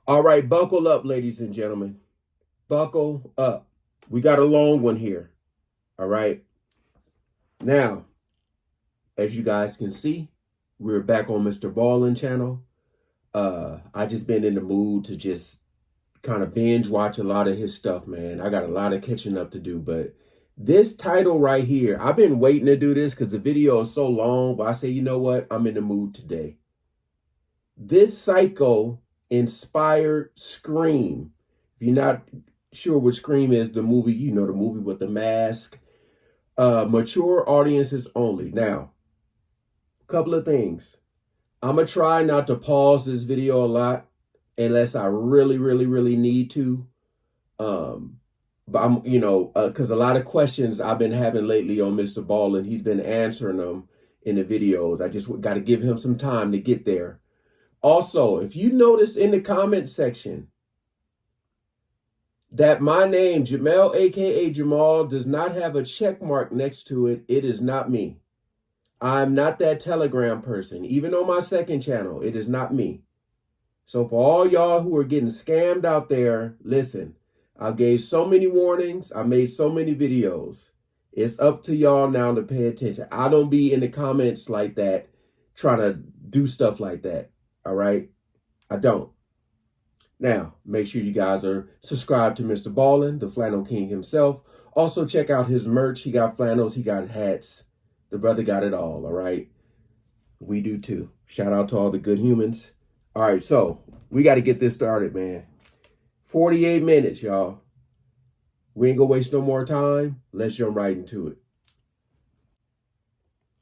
All right, buckle up, ladies and gentlemen. Buckle up. We got a long one here. All right. Now, as you guys can see, we're back on Mr. Ballin channel. I just been in the mood to just kind of binge watch a lot of his stuff, man. I got a lot of catching up to do, but this title right here, I've been waiting to do this because the video is so long, but I say, you know what? I'm in the mood today. This psycho inspired Scream. If you're not sure what Scream is, the movie, you know, the movie with the mask. Mature audiences only. Now, a couple of things. I'm going to try not to pause this video a lot unless I really need to. But I'm, because a lot of questions I've been having lately on Mr. Ballin, he's been answering them in the videos. I just got to give him some time to get there. Also, if you notice in the comment section that my name, Jamel, aka Jamal, does not have a check mark next to it, it is not me. I'm not that Telegram person. Even on my second channel, it is not me. So for all y'all who are getting scammed out there, listen, I gave so many warnings. I made so many videos. It's up to y'all now to pay attention. I don't be in the comments like that, trying to do stuff like that. All right? I don't. Now, make sure you guys are subscribed to Mr. Ballin, the Flannel King himself. Also, check out his merch. He got flannels. He got hats. The brother got it all, all right? We do too. Shout out to all the good humans. All right, so we got to get this started, man. 48 minutes, y'all. We ain't gonna waste no more time. Let's jump right into it.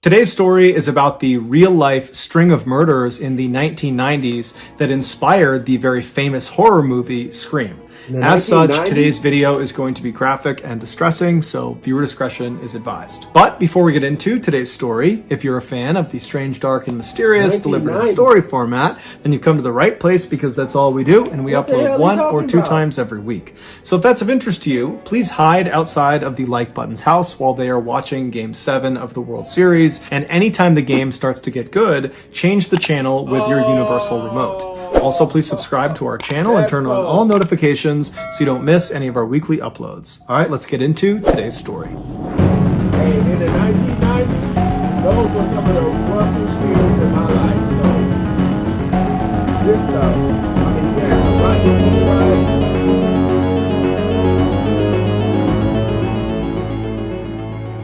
Today's story is about the real-life string of murders in the 1990s that inspired the very famous horror movie Scream. As such, today's video is going to be graphic and distressing, so viewer discretion is advised. But before we get into today's story, if you're a fan of the strange, dark, and mysterious delivered in story format, then you've come to the right place because that's all we do, and we upload 1 or 2 times every week. So if that's of interest to you, please hide outside of the like button's house while they are watching Game 7 of the World Series, and anytime the game starts to get good, change the channel with your universal remote. Also, please subscribe to our channel and turn on all notifications so you don't miss any of our weekly uploads. All right, let's get into today's story. Hey, in the 1990s, those were some of the roughest years in my life. So, this stuff, I mean, you had the Rodney rights.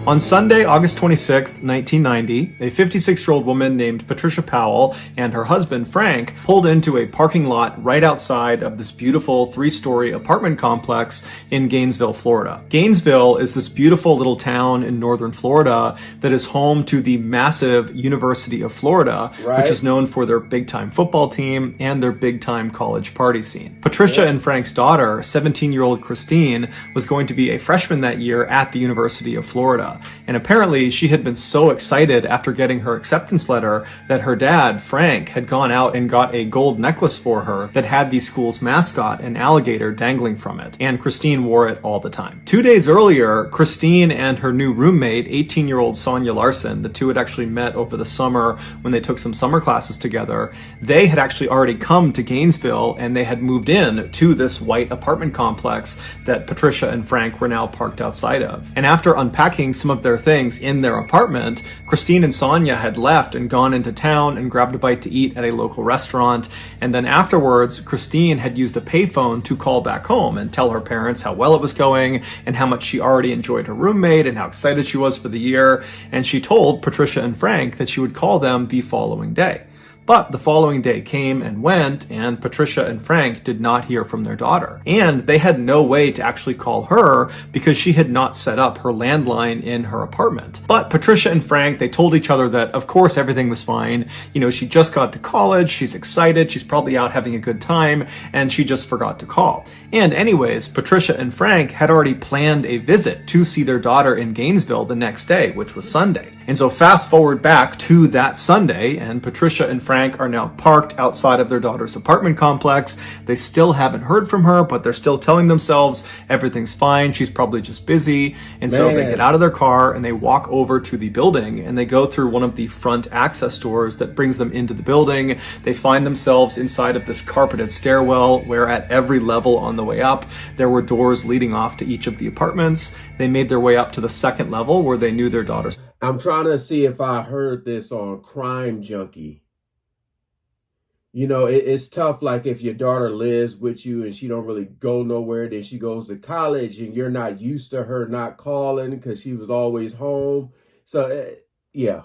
On Sunday, August 26th, 1990, a 56-year-old woman named Patricia Powell and her husband, Frank, pulled into a parking lot right outside of this beautiful 3-story apartment complex in Gainesville, Florida. Gainesville is this beautiful little town in northern Florida that is home to the massive University of Florida, which is known for their big-time football team and their big-time college party scene. Patricia and Frank's daughter, 17-year-old Christine, was going to be a freshman that year at the University of Florida. And apparently she had been so excited after getting her acceptance letter that her dad, Frank, had gone out and got a gold necklace for her that had the school's mascot, an alligator, dangling from it. And Christine wore it all the time. 2 days earlier, Christine and her new roommate, 18-year-old Sonia Larson, the two had actually met over the summer when they took some summer classes together. They had actually already come to Gainesville and they had moved in to this white apartment complex that Patricia and Frank were now parked outside of. And after unpacking some of their things in their apartment, Christine and Sonia had left and gone into town and grabbed a bite to eat at a local restaurant. And then afterwards, Christine had used a payphone to call back home and tell her parents how well it was going and how much she already enjoyed her roommate and how excited she was for the year. And she told Patricia and Frank that she would call them the following day. But the following day came and went, and Patricia and Frank did not hear from their daughter. And they had no way to actually call her because she had not set up her landline in her apartment. But Patricia and Frank, they told each other that, of course, everything was fine. You know, she just got to college, she's excited, she's probably out having a good time, and she just forgot to call. And anyways, Patricia and Frank had already planned a visit to see their daughter in Gainesville the next day, which was Sunday. And so fast forward back to that Sunday, and Patricia and and Frank are now parked outside of their daughter's apartment complex. They still haven't heard from her, but they're still telling themselves everything's fine. She's probably just busy. And so they get out of their car and they walk over to the building and they go through one of the front access doors that brings them into the building. They find themselves inside of this carpeted stairwell where at every level on the way up, there were doors leading off to each of the apartments. They made their way up to the second level where they knew their daughter's. I'm trying to see if I heard this on Crime Junkie. You know, it's tough, like if your daughter lives with you and she don't really go nowhere, then she goes to college and you're not used to her not calling because she was always home. So, yeah,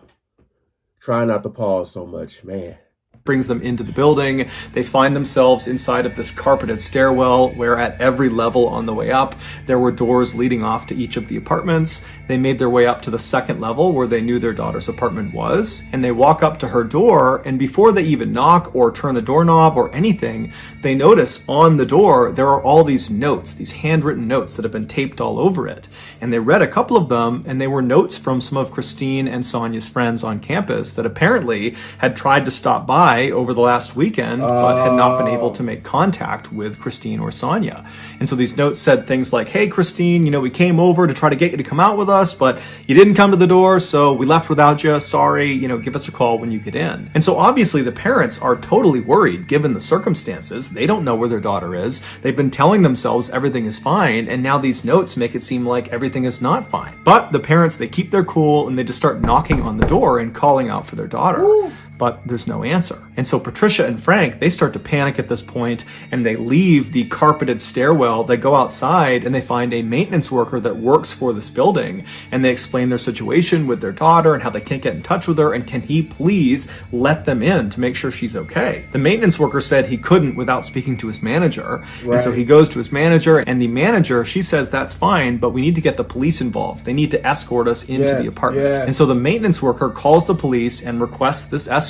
try not to pause so much, man. Brings them into the building. They find themselves inside of this carpeted stairwell where at every level on the way up, there were doors leading off to each of the apartments. They made their way up to the second level where they knew their daughter's apartment was, and they walk up to her door, and before they even knock or turn the doorknob or anything, they notice on the door there are all these notes, these handwritten notes that have been taped all over it. And they read a couple of them, and they were notes from some of Christine and Sonia's friends on campus that apparently had tried to stop by over the last weekend, but had not been able to make contact with Christine or Sonia. And so these notes said things like, "Hey, Christine, we came over to try to get you to come out with us, but you didn't come to the door, so we left without you. Sorry, give us a call when you get in." And so obviously the parents are totally worried given the circumstances. They don't know where their daughter is. They've been telling themselves everything is fine, and now these notes make it seem like everything is not fine. But the parents, they keep their cool and they just start knocking on the door and calling out for their daughter. Ooh. But there's no answer. And so Patricia and Frank, they start to panic at this point and they leave the carpeted stairwell. They go outside and they find a maintenance worker that works for this building. And they explain their situation with their daughter and how they can't get in touch with her. And can he please let them in to make sure she's okay? The maintenance worker said he couldn't without speaking to his manager. Right. And so he goes to his manager, and the manager, she says, "That's fine, but we need to get the police involved. They need to escort us into the apartment." Yes. And so the maintenance worker calls the police and requests this escort,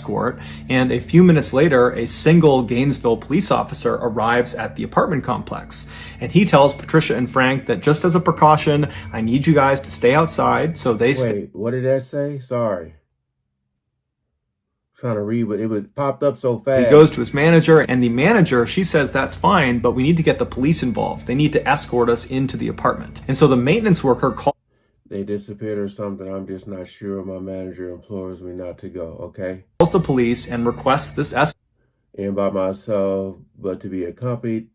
and a few minutes later, a single Gainesville police officer arrives at the apartment complex. And he tells Patricia and Frank that just as a precaution, I need you guys to stay outside. So they Wait, what did that say? Sorry. Trying to read, but it popped up so fast. He goes to his manager, and the manager, she says, "That's fine, but we need to get the police involved. They need to escort us into the apartment." And so the maintenance worker calls. They disappeared or something. I'm just not sure. My manager implores me not to go, okay? Calls the police and requests this escort. And by myself, but to be accompanied.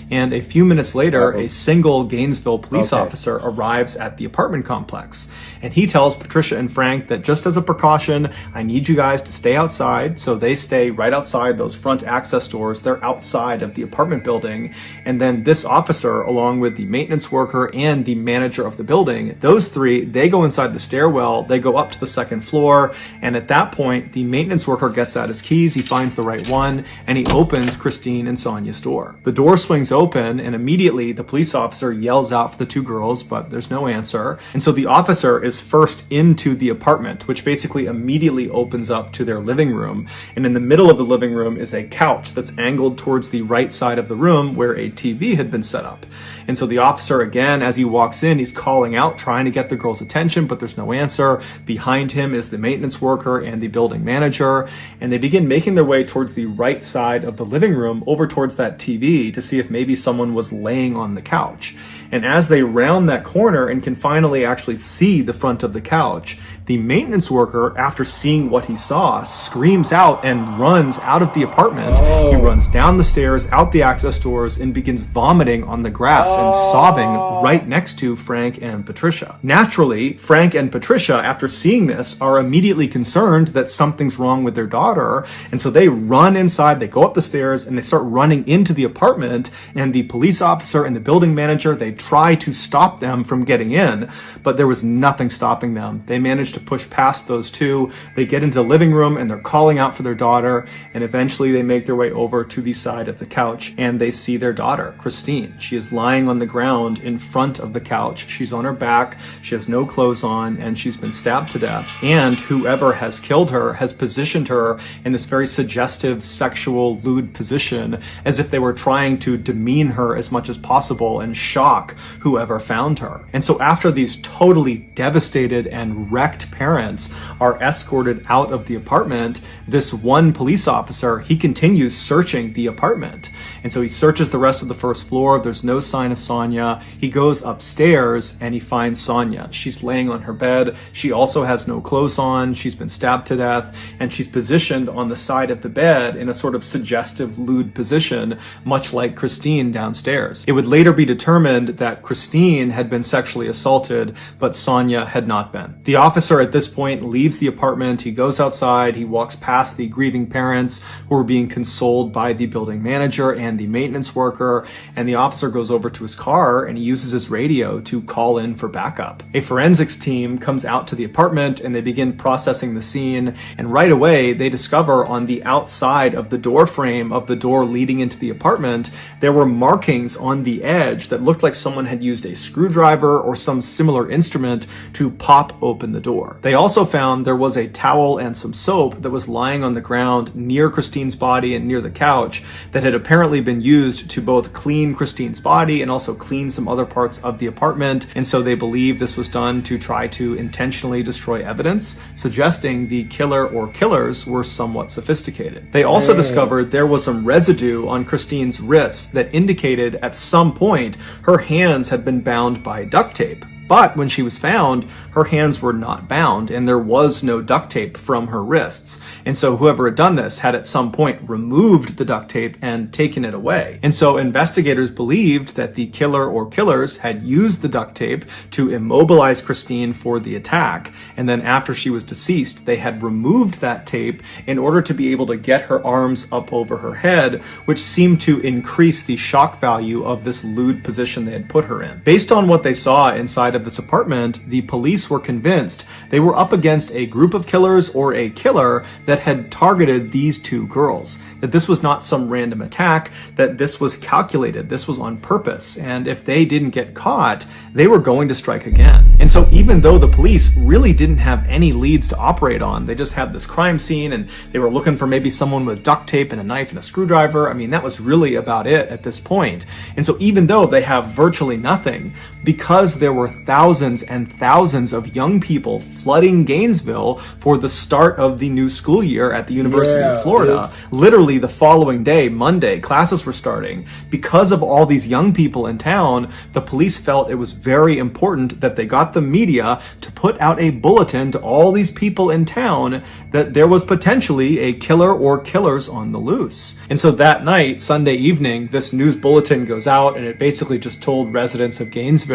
And a few minutes later, a single Gainesville police officer arrives at the apartment complex. And he tells Patricia and Frank that just as a precaution, I need you guys to stay outside. So they stay right outside those front access doors. They're outside of the apartment building. And then this officer, along with the maintenance worker and the manager of the building, those three, they go inside the stairwell. They go up to the second floor. And at that point, the maintenance worker gets out his keys. He finds the right one, and he opens Christine and Sonia's door. The door swings open, and immediately the police officer yells out for the two girls, but there's no answer. And so the officer is first into the apartment, which basically immediately opens up to their living room. And in the middle of the living room is a couch that's angled towards the right side of the room where a TV had been set up. And so the officer, again, as he walks in, he's calling out, trying to get the girls' attention, but there's no answer. Behind him is the maintenance worker and the building manager. And they begin making their way towards the right side of the living room, over towards that TV, to see if maybe someone was laying on the couch. And as they round that corner and can finally actually see the front of the couch, the maintenance worker, after seeing what he saw, screams out and runs out of the apartment. He runs down the stairs, out the access doors, and begins vomiting on the grass and sobbing right next to Frank and Patricia. Naturally, Frank and Patricia, after seeing this, are immediately concerned that something's wrong with their daughter. And so they run inside, they go up the stairs, and they start running into the apartment. And the police officer and the building manager, they try to stop them from getting in, but there was nothing stopping them. They managed to push past those two. They get into the living room and they're calling out for their daughter, and eventually they make their way over to the side of the couch and they see their daughter, Christine. She is lying on the ground in front of the couch. She's on her back, she has no clothes on, and she's been stabbed to death. And whoever has killed her has positioned her in this very suggestive, sexual, lewd position, as if they were trying to demean her as much as possible and shock whoever found her. And so after these totally devastated and wrecked suspect parents are escorted out of the apartment, this one police officer, he continues searching the apartment. And so he searches the rest of the first floor. There's no sign of Sonia. He goes upstairs and he finds Sonia. She's laying on her bed. She also has no clothes on. She's been stabbed to death, and she's positioned on the side of the bed in a sort of suggestive lewd position, much like Christine downstairs. It would later be determined that Christine had been sexually assaulted, but Sonia had not been. The officer at this point leaves the apartment. He goes outside. He walks past the grieving parents who are being consoled by the building manager and the maintenance worker, and the officer goes over to his car and he uses his radio to call in for backup. A forensics team comes out to the apartment and they begin processing the scene, and right away they discover on the outside of the door frame of the door leading into the apartment there were markings on the edge that looked like someone had used a screwdriver or some similar instrument to pop open the door. They also found there was a towel and some soap that was lying on the ground near Christine's body and near the couch that had apparently been used to both clean Christine's body and also clean some other parts of the apartment, and so they believe this was done to try to intentionally destroy evidence, suggesting the killer or killers were somewhat sophisticated. They also discovered there was some residue on Christine's wrists that indicated at some point her hands had been bound by duct tape. But when she was found, her hands were not bound and there was no duct tape from her wrists. And so whoever had done this had at some point removed the duct tape and taken it away. And so investigators believed that the killer or killers had used the duct tape to immobilize Christine for the attack. And then after she was deceased, they had removed that tape in order to be able to get her arms up over her head, which seemed to increase the shock value of this lewd position they had put her in. Based on what they saw inside of this apartment, the police were convinced they were up against a group of killers or a killer that had targeted these two girls, that this was not some random attack, that this was calculated, this was on purpose, and if they didn't get caught, they were going to strike again. And so even though the police really didn't have any leads to operate on, they just had this crime scene and they were looking for maybe someone with duct tape and a knife and a screwdriver. I mean, that was really about it at this point. And so even though they have virtually nothing, because there were thousands and thousands of young people flooding Gainesville for the start of the new school year at the University of Florida, literally the following day, Monday, classes were starting. Because of all these young people in town, the police felt it was very important that they got the media to put out a bulletin to all these people in town that there was potentially a killer or killers on the loose. And so that night, Sunday evening, this news bulletin goes out and it basically just told residents of Gainesville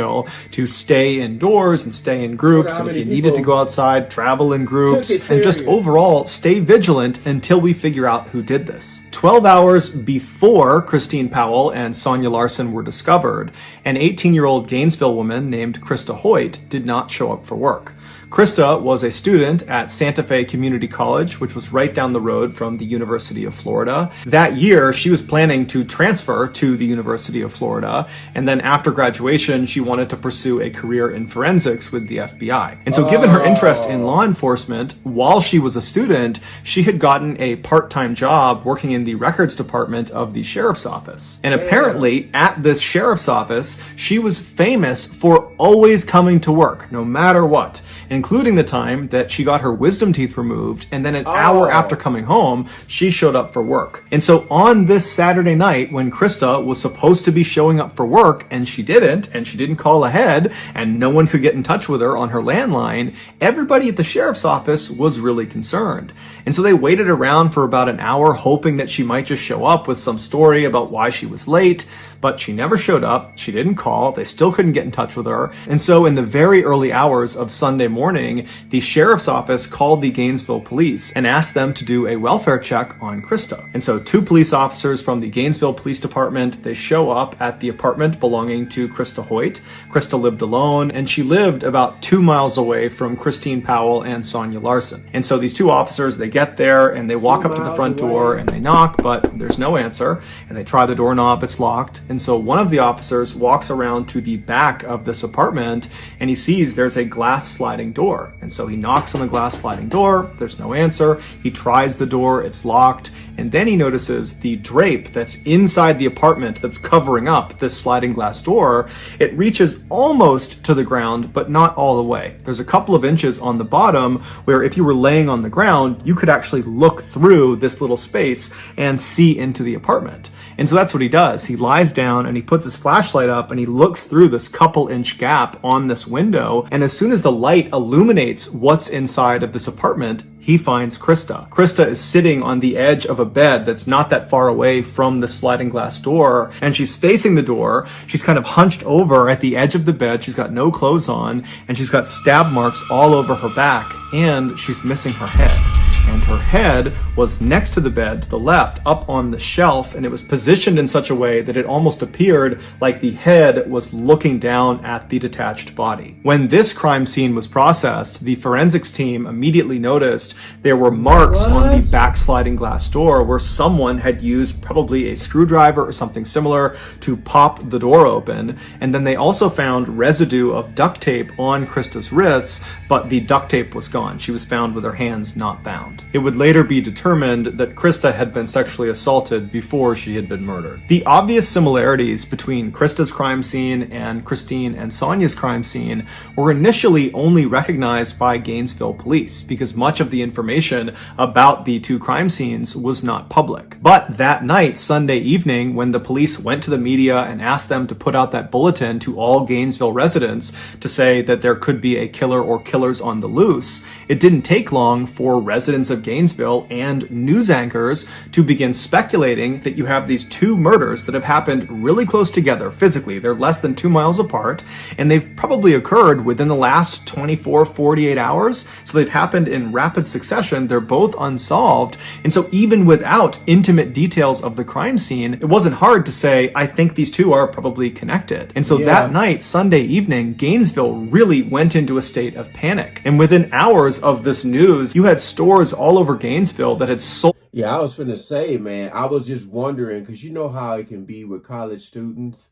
to stay indoors and stay in groups, and if you needed to go outside, travel in groups, and just overall stay vigilant until we figure out who did this. 12 hours before Christine Powell and Sonia Larson were discovered, an 18-year-old Gainesville woman named Krista Hoyt did not show up for work. Krista was a student at Santa Fe Community College, which was right down the road from the University of Florida. That year, she was planning to transfer to the University of Florida, and then after graduation, she wanted to pursue a career in forensics with the FBI. And so given her interest in law enforcement, while she was a student, she had gotten a part-time job working in the records department of the sheriff's office. And apparently, at this sheriff's office, she was famous for always coming to work, no matter what, including the time that she got her wisdom teeth removed, and then an hour after coming home, she showed up for work. And so on this Saturday night, when Krista was supposed to be showing up for work, and she didn't call ahead, and no one could get in touch with her on her landline, everybody at the sheriff's office was really concerned. And so they waited around for about an hour, hoping that she might just show up with some story about why she was late, but she never showed up. She didn't call. They still couldn't get in touch with her. And so in the very early hours of Sunday morning, the sheriff's office called the Gainesville police and asked them to do a welfare check on Krista. And so 2 police officers from the Gainesville Police Department, they show up at the apartment belonging to Krista Hoyt. Krista lived alone, and she lived about 2 miles away from Christine Powell and Sonia Larson. And so these 2 officers, they get there and they walk up to the front door and they knock, but there's no answer. And they try the doorknob, it's locked. And so one of the officers walks around to the back of this apartment apartment, and he sees there's a glass sliding door. And so he knocks on the glass sliding door. There's no answer. He tries the door. It's locked. And then he notices the drape that's inside the apartment that's covering up this sliding glass door. It reaches almost to the ground, but not all the way. There's a couple of inches on the bottom where if you were laying on the ground, you could actually look through this little space and see into the apartment. And so that's what he does. He lies down and he puts his flashlight up and he looks through this couple inch gap on this window. And as soon as the light illuminates what's inside of this apartment, he finds Krista. Krista is sitting on the edge of a bed that's not that far away from the sliding glass door, and she's facing the door. She's kind of hunched over at the edge of the bed. She's got no clothes on, and she's got stab marks all over her back, and she's missing her head. And her head was next to the bed to the left, up on the shelf, and it was positioned in such a way that it almost appeared like the head was looking down at the detached body. When this crime scene was processed, the forensics team immediately noticed there were marks on the backsliding glass door where someone had used probably a screwdriver or something similar to pop the door open. And then they also found residue of duct tape on Krista's wrists, but the duct tape was gone. She was found with her hands not bound. It would later be determined that Krista had been sexually assaulted before she had been murdered. The obvious similarities between Krista's crime scene and Christine and Sonia's crime scene were initially only recognized by Gainesville police because much of the information about the two crime scenes was not public. But that night, Sunday evening, when the police went to the media and asked them to put out that bulletin to all Gainesville residents to say that there could be a killer or killers on the loose, it didn't take long for residents of Gainesville and news anchors to begin speculating that you have these two murders that have happened really close together physically. They're less than 2 miles apart, and they've probably occurred within the last 24, 48 hours. So they've happened in rapid succession. They're both unsolved. And so even without intimate details of the crime scene, it wasn't hard to say, I think these two are probably connected. And so that night, Sunday evening, Gainesville really went into a state of panic. And within hours of this news, you had stores all over Gainesville that had sold. Yeah, I was finna say, man, I was just wondering, because you know how it can be with college students.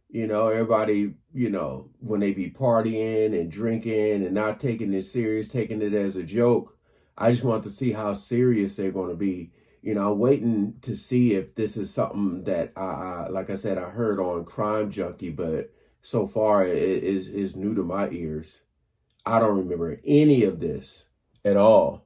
You know, everybody, you know, when they be partying and drinking and not taking it serious, taking it as a joke. I just want to see how serious they're going to be. You know, I'm waiting to see if this is something that like I said, I heard on Crime Junkie, but so far it is new to my ears. I don't remember any of this at all.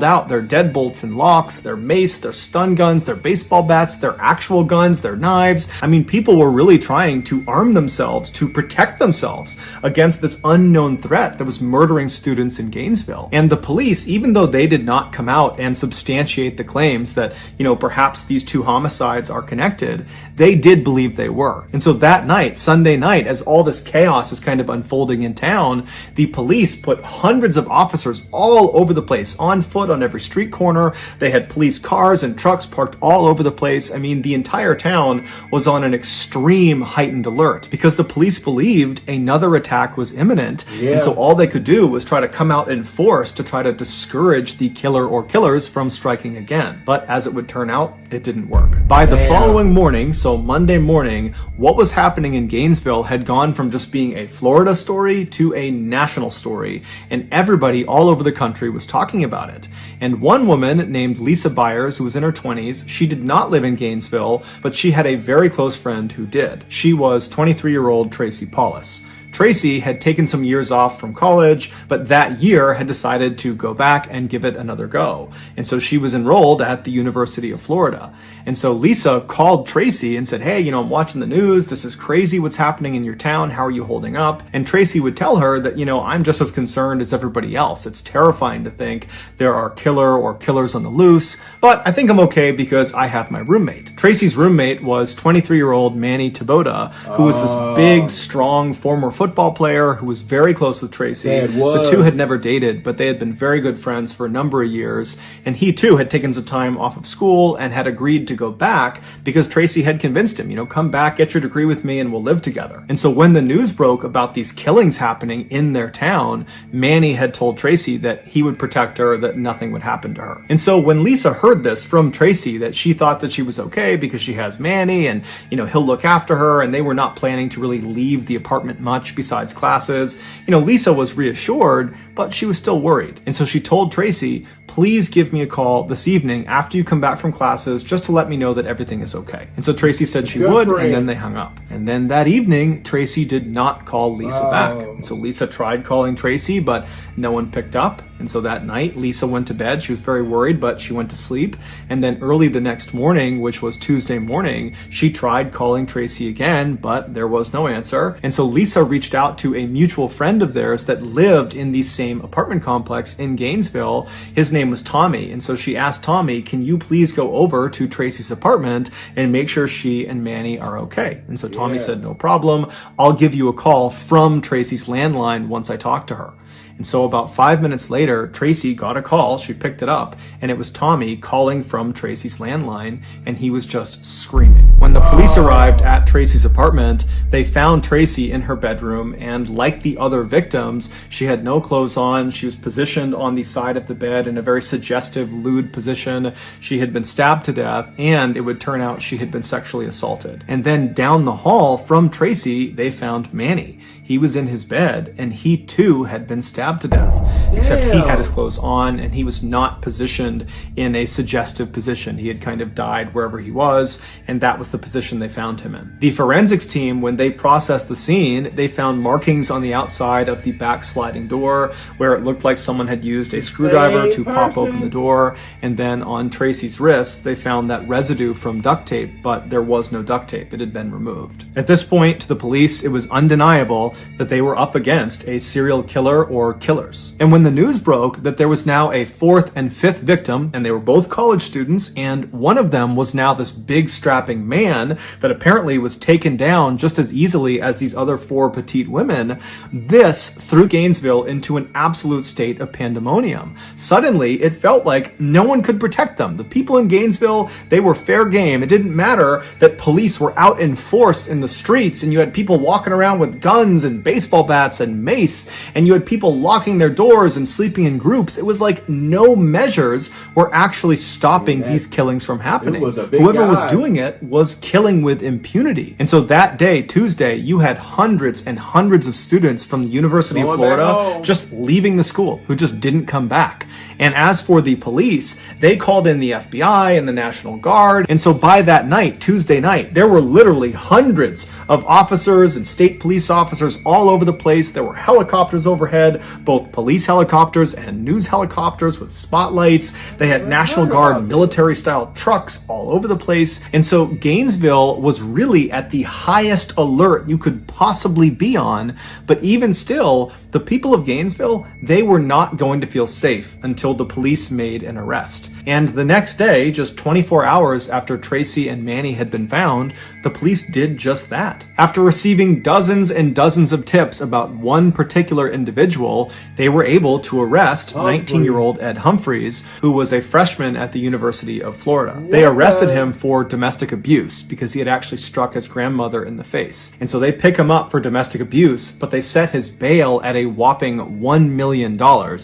Out their deadbolts and locks, their mace, their stun guns, their baseball bats, their actual guns, their knives. I mean, people were really trying to arm themselves to protect themselves against this unknown threat that was murdering students in Gainesville. And the police, even though they did not come out and substantiate the claims that, you know, perhaps these two homicides are connected, they did believe they were. And so that night, Sunday night, as all this chaos is kind of unfolding in town, the police put hundreds of officers all over the place, on foot, on every street corner. They had police cars and trucks parked all over the place. I mean, the entire town was on an extreme heightened alert because the police believed another attack was imminent. Yeah. And so all they could do was try to come out in force to try to discourage the killer or killers from striking again. But as it would turn out, it didn't work. By the following morning, so Monday morning, what was happening in Gainesville had gone from just being a Florida story to a national story. And everybody all over the country was talking about it. And one woman named Lisa Byers, who was in her 20s, she did not live in Gainesville, but she had a very close friend who did. She was 23-year-old Tracy Paulus. Tracy had taken some years off from college, but that year had decided to go back and give it another go. And so she was enrolled at the University of Florida. And so Lisa called Tracy and said, hey, you know, I'm watching the news. This is crazy what's happening in your town. How are you holding up? And Tracy would tell her that, you know, I'm just as concerned as everybody else. It's terrifying to think there are killer or killers on the loose, but I think I'm okay because I have my roommate. Tracy's roommate was 23-year-old Manny Taboda, who was this big, strong, former football player who was very close with Tracy. The two had never dated, but they had been very good friends for a number of years. And he too had taken some time off of school and had agreed to go back because Tracy had convinced him, come back, get your degree with me, and we'll live together. And so when the news broke about these killings happening in their town, Manny had told Tracy that he would protect her, that nothing would happen to her. And so when Lisa heard this from Tracy, that she thought that she was okay because she has Manny and, he'll look after her, and they were not planning to really leave the apartment much besides classes, Lisa was reassured, but she was still worried. And so she told Tracy, please give me a call this evening after you come back from classes just to let me know that everything is okay. And so Tracy said she would, and then they hung up. And then that evening, Tracy did not call Lisa back. And so Lisa tried calling Tracy, but no one picked up. And so that night, Lisa went to bed. She was very worried, but she went to sleep. And then early the next morning, which was Tuesday morning, she tried calling Tracy again, but there was no answer. And so Lisa reached out to a mutual friend of theirs that lived in the same apartment complex in Gainesville. His name was Tommy. And so she asked Tommy, can you please go over to Tracy's apartment and make sure she and Manny are okay? And so Tommy said, no problem. I'll give you a call from Tracy's landline once I talk to her. And so about 5 minutes later, Tracy got a call. She picked it up, and it was Tommy calling from Tracy's landline, and he was just screaming. When the police arrived at Tracy's apartment, they found Tracy in her bedroom, and like the other victims, she had no clothes on. She was positioned on the side of the bed in a very suggestive, lewd position. She had been stabbed to death, and it would turn out she had been sexually assaulted. And then down the hall from Tracy, they found Manny. He was in his bed, and he too had been stabbed to death, except he had his clothes on, and he was not positioned in a suggestive position. He had kind of died wherever he was, and that was the position they found him in. The forensics team, when they processed the scene, they found markings on the outside of the back sliding door where it looked like someone had used a screwdriver to pop open the door, and then on Tracy's wrists, they found that residue from duct tape, but there was no duct tape. It had been removed. At this point, to the police, it was undeniable that they were up against a serial killer or killers. And when the news broke that there was now a fourth and fifth victim, and they were both college students, and one of them was now this big strapping man that apparently was taken down just as easily as these other four petite women, this threw Gainesville into an absolute state of pandemonium. Suddenly, it felt like no one could protect them. The people in Gainesville, they were fair game. It didn't matter that police were out in force in the streets, and you had people walking around with guns and baseball bats and mace, and you had people locking their doors and sleeping in groups. It was like no measures were actually stopping these killings from happening. Whoever was doing it was killing with impunity. And so that day, Tuesday, you had hundreds and hundreds of students from the University of Florida just leaving the school who just didn't come back. And as for the police, they called in the FBI and the National Guard. And so by that night, Tuesday night, there were literally hundreds of officers and state police officers all over the place. There were helicopters overhead, both police helicopters and news helicopters with spotlights. They had National Guard military-style trucks all over the place. And so Gainesville was really at the highest alert you could possibly be on. But even still, the people of Gainesville, they were not going to feel safe until the police made an arrest. And the next day, just 24 hours after Tracy and Manny had been found, the police did just that. After receiving dozens and dozens of tips about one particular individual, they were able to arrest 19-year-old Ed Humphreys, who was a freshman at the University of Florida. They arrested him for domestic abuse because he had actually struck his grandmother in the face. And so they pick him up for domestic abuse, but they set his bail at a whopping $1 million,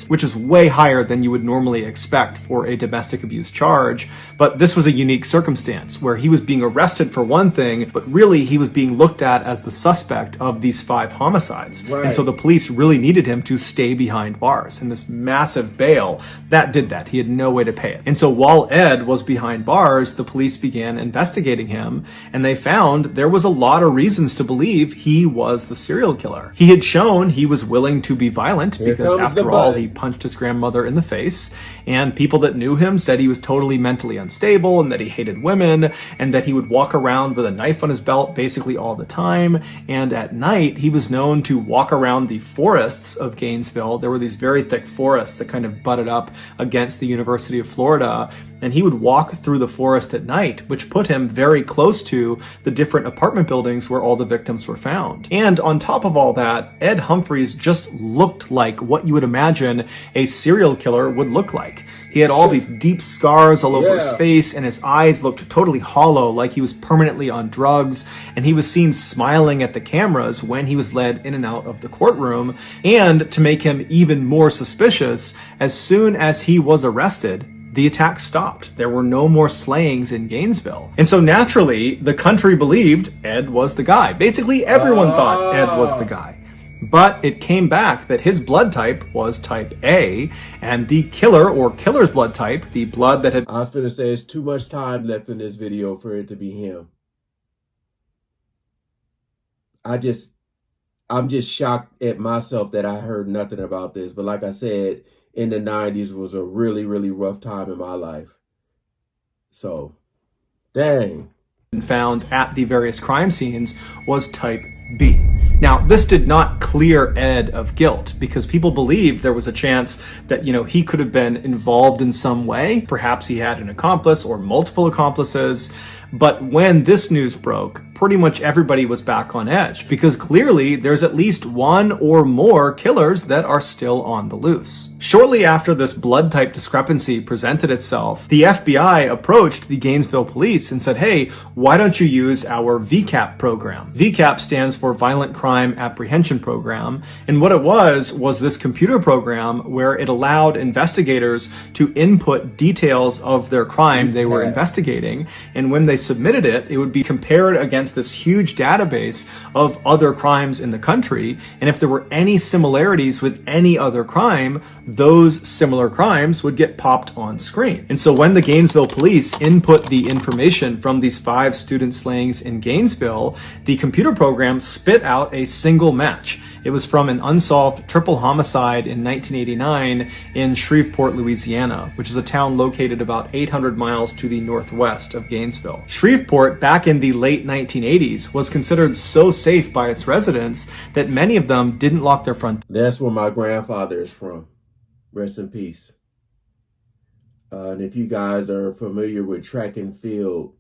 which is way higher than you would normally expect for a domestic abuse charge. But this was a unique circumstance where he was being arrested for one thing, but really he was being looked at as the suspect of these 5 homicides. And so the police really needed him to stay behind bars. And this massive bail, that did that. He had no way to pay it. And so while Ed was behind bars, the police began investigating him, and they found there was a lot of reasons to believe he was the serial killer. He had shown he was willing to be violent because after all, he punched his grandmother in the face, and people that knew him said he was totally mentally unstable and that he hated women and that he would walk around with a knife on his belt basically all the time. And at night, he was known to walk around the forests of Gainesville. There were these very thick forests that kind of butted up against the University of Florida. and he would walk through the forest at night, which put him very close to the different apartment buildings where all the victims were found. And on top of all that, Ed Humphreys just looked like what you would imagine a serial killer would look like. He had all these deep scars all over his face, and his eyes looked totally hollow, like he was permanently on drugs, and he was seen smiling at the cameras when he was led in and out of the courtroom. And to make him even more suspicious, as soon as he was arrested, the attack stopped. There were no more slayings in Gainesville. And so naturally, the country believed Ed was the guy. Basically, everyone thought Ed was the guy. But it came back that his blood type was type A, and the killer or killer's blood type, the blood that had... I was finna say, it's too much time left in this video for it to be him. I'm just shocked at myself that I heard nothing about this. But like I said, in the 90s was a really, really rough time in my life. So, dang. Found at the various crime scenes was type B. Now, this did not clear Ed of guilt because people believed there was a chance that, he could have been involved in some way. Perhaps he had an accomplice or multiple accomplices. But when this news broke, pretty much everybody was back on edge because clearly there's at least one or more killers that are still on the loose. Shortly after this blood type discrepancy presented itself, the FBI approached the Gainesville police and said, hey, why don't you use our VCAP program? VCAP stands for Violent Crime Apprehension Program. And what it was this computer program where it allowed investigators to input details of their crime they were investigating. And when they submitted it, it would be compared against this huge database of other crimes in the country. And if there were any similarities with any other crime, those similar crimes would get popped on screen. And so when the Gainesville police input the information from these 5 student slayings in Gainesville, the computer program spit out a single match. It was from an unsolved triple homicide in 1989 in Shreveport, Louisiana, which is a town located about 800 miles to the northwest of Gainesville. Shreveport, back in the late 1980s, was considered so safe by its residents that many of them didn't lock their front. That's where my grandfather is from. Rest in peace. And if you guys are familiar with track and field,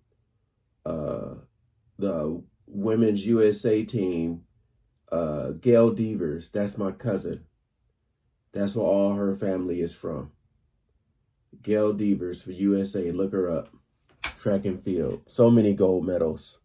the Women's USA team, Gail Devers, that's my cousin. That's where all her family is from. Gail Devers for USA. Look her up. Track and field. So many gold medals.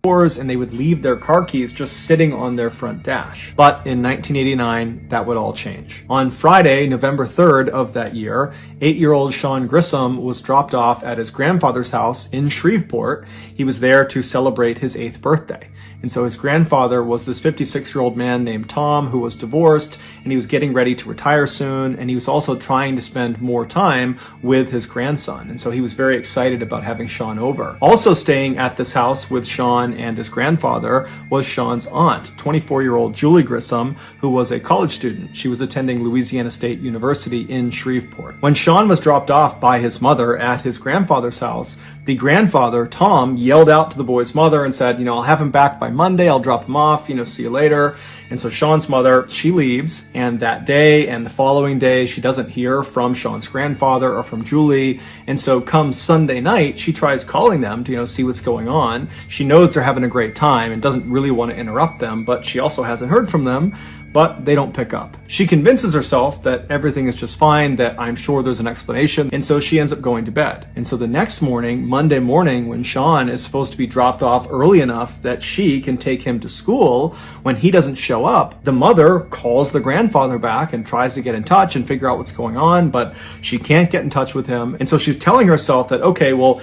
And they would leave their car keys just sitting on their front dash. But in 1989, that would all change. On Friday, November 3rd of that year, 8-year-old Sean Grissom was dropped off at his grandfather's house in Shreveport. He was there to celebrate his 8th birthday. And so his grandfather was this 56-year-old man named Tom who was divorced, and he was getting ready to retire soon, and he was also trying to spend more time with his grandson. And so he was very excited about having Sean over. Also staying at this house with Sean and his grandfather was Sean's aunt, 24-year-old Julie Grissom, who was a college student. She was attending Louisiana State University in Shreveport. When Sean was dropped off by his mother at his grandfather's house, the grandfather, Tom, yelled out to the boy's mother and said, I'll have him back by Monday. I'll drop him off, see you later. And so Sean's mother, she leaves, and that day and the following day, she doesn't hear from Sean's grandfather or from Julie. And so come Sunday night, she tries calling them to, see what's going on. She knows they're having a great time and doesn't really want to interrupt them, but she also hasn't heard from them. But they don't pick up. She convinces herself that everything is just fine, that I'm sure there's an explanation, and so she ends up going to bed. And so the next morning, Monday morning, when Sean is supposed to be dropped off early enough that she can take him to school, when he doesn't show up, the mother calls the grandfather back and tries to get in touch and figure out what's going on, but she can't get in touch with him. And so she's telling herself that, okay, well,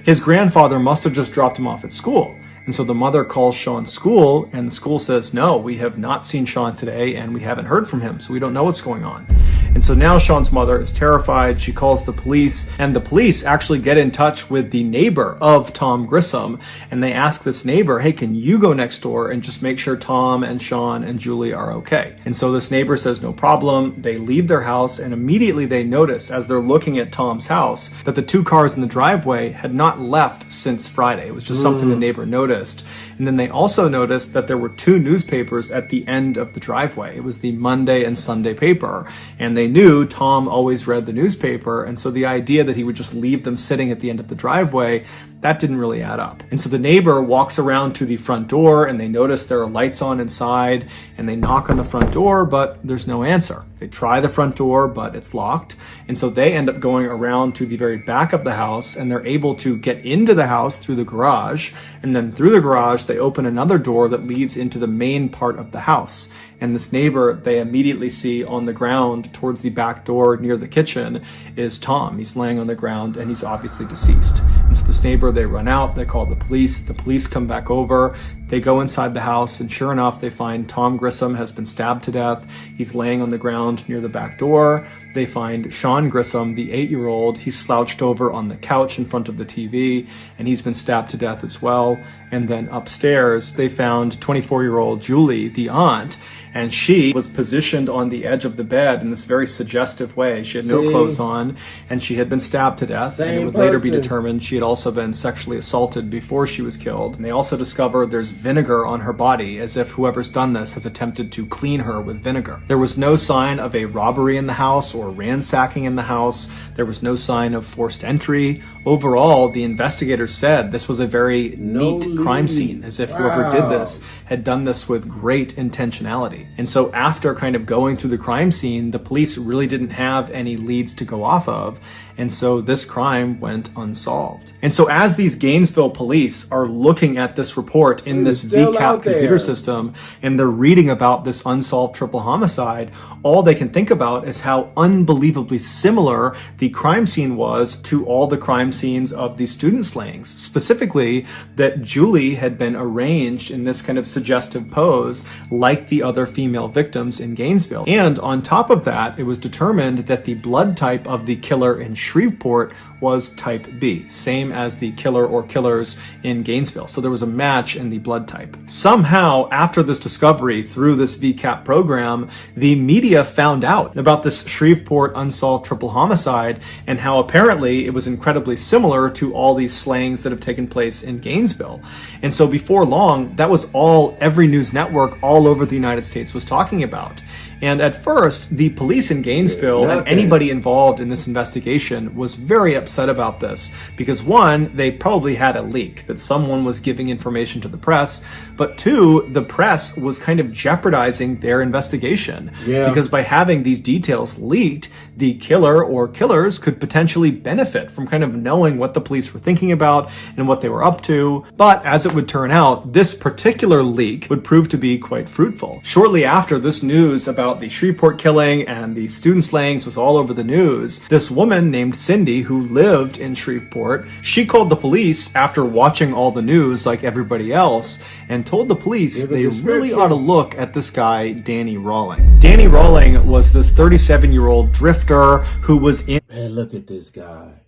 his grandfather must have just dropped him off at school. And so the mother calls Sean's school, and the school says, no, we have not seen Sean today, and we haven't heard from him, so we don't know what's going on. And so now Sean's mother is terrified. She calls the police, and the police actually get in touch with the neighbor of Tom Grissom, and they ask this neighbor, hey, can you go next door and just make sure Tom and Sean and Julie are okay? And so this neighbor says, no problem. They leave their house, and immediately they notice, as they're looking at Tom's house, that the 2 cars in the driveway had not left since Friday. It was just something the neighbor noticed. noticed. And then they also noticed that there were two newspapers at the end of the driveway. It was the Monday and Sunday paper. And they knew Tom always read the newspaper. And so the idea that he would just leave them sitting at the end of the driveway, that didn't really add up. And so the neighbor walks around to the front door and they notice there are lights on inside, and they knock on the front door, but there's no answer. They try the front door, but it's locked. And so they end up going around to the very back of the house, and they're able to get into the house through the garage. And then through the garage, they open another door that leads into the main part of the house. And this neighbor, they immediately see on the ground towards the back door near the kitchen is Tom. He's laying on the ground and he's obviously deceased. And so this neighbor, they run out, they call the police. The police come back over. They go inside the house, and sure enough, they find Tom Grissom has been stabbed to death. He's laying on the ground near the back door. They find Sean Grissom, the 8-year-old. He's slouched over on the couch in front of the TV, and he's been stabbed to death as well. And then upstairs, they found 24-year-old Julie, the aunt, and she was positioned on the edge of the bed in this very suggestive way. She had no clothes on, and she had been stabbed to death. And it would later be determined she had also been sexually assaulted before she was killed. And they also discovered there's vinegar on her body, as if whoever's done this has attempted to clean her with vinegar. There was no sign of a robbery in the house or ransacking in the house. There was no sign of forced entry. Overall, the investigators said this was a very neat crime scene, as if whoever did this had done this with great intentionality. And so after kind of going through the crime scene, the police really didn't have any leads to go off of. And so this crime went unsolved. And so as these Gainesville police are looking at this report in this VCAP computer system, and they're reading about this unsolved triple homicide, all they can think about is how unbelievably similar the crime scene was to all the crime scenes of the student slayings. Specifically, that Julie had been arranged in this kind of suggestive pose like the other female victims in Gainesville. And on top of that, it was determined that the blood type of the killer in Shreveport was type B, same as the killer or killers in Gainesville. So there was a match in the blood type. Somehow, after this discovery through this VCAP program, the media found out about this Shreveport unsolved triple homicide and how apparently it was incredibly similar to all these slayings that have taken place in Gainesville. And so before long, that was all every news network all over the United States was talking about. And at first, the police in Gainesville and anybody involved in this investigation was very upset about this because one, they probably had a leak that someone was giving information to the press, but two, the press was kind of jeopardizing their investigation because by having these details leaked, the killer or killers could potentially benefit from kind of knowing what the police were thinking about and what they were up to. But as it would turn out, this particular leak would prove to be quite fruitful. Shortly after this news about the Shreveport killing and the student slayings was all over the news, this woman named Cindy, who lived in Shreveport, she called the police after watching all the news like everybody else and told the police they really ought to look at this guy, Danny Rawling. Danny Rawling was this 37-year-old drifter who was in... Man, look at this guy.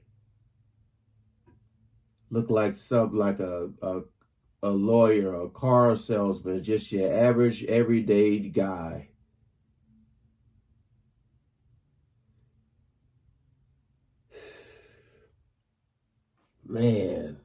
Look like a lawyer, a car salesman, just your average, everyday guy. Man.